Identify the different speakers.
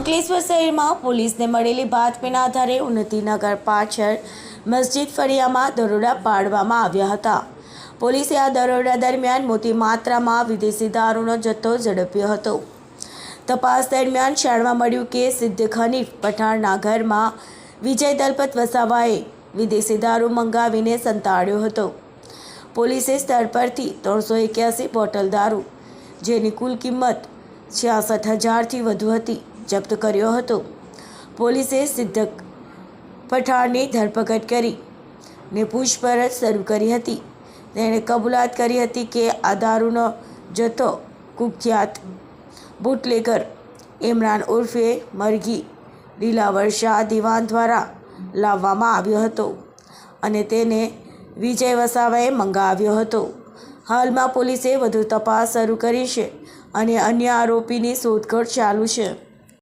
Speaker 1: અંકલેશ્વર શહેરમાં પોલીસને મળેલી બાતમીના આધારે ઉન્નતિનગર પાછળ મસ્જિદ ફળિયામાં દરોડા પાડવામાં આવ્યા હતા। પોલીસે આ દરોડા દરમિયાન મોટી માત્રામાં વિદેશી દારૂનો જથ્થો ઝડપ્યો હતો। તપાસ દરમિયાન જાણવા મળ્યું કે સિદ્દીક હનીફ પઠાણના ઘરમાં વિજય દલપત વસાવાએ વિદેશી દારૂ મંગાવીને સંતાડ્યો હતો। પોલીસે સ્થળ પરથી 381 બોટલ દારૂ, જેની કુલ કિંમત 66,000થી વધુ હતી, જપ્ત કર્યો હતો। પોલીસે સિદ્દીક પઠાણની ધરપકડ કરીને પૂછપરછ શરૂ કરી હતી। તેણે કબૂલાત કરી હતી કે આ દારૂનો જથ્થો કુખ્યાત બુટલેગર ઇમરાન ઉર્ફે મરઘી દિલાવર શાહ દિવાન દ્વારા લાવવામાં આવ્યો હતો અને તેને વિજય વસાવાએ મંગાવ્યો હતો। હાલમાં પોલીસે વધુ તપાસ શરૂ કરી છે અને અન્ય આરોપીની શોધખોળ ચાલુ છે।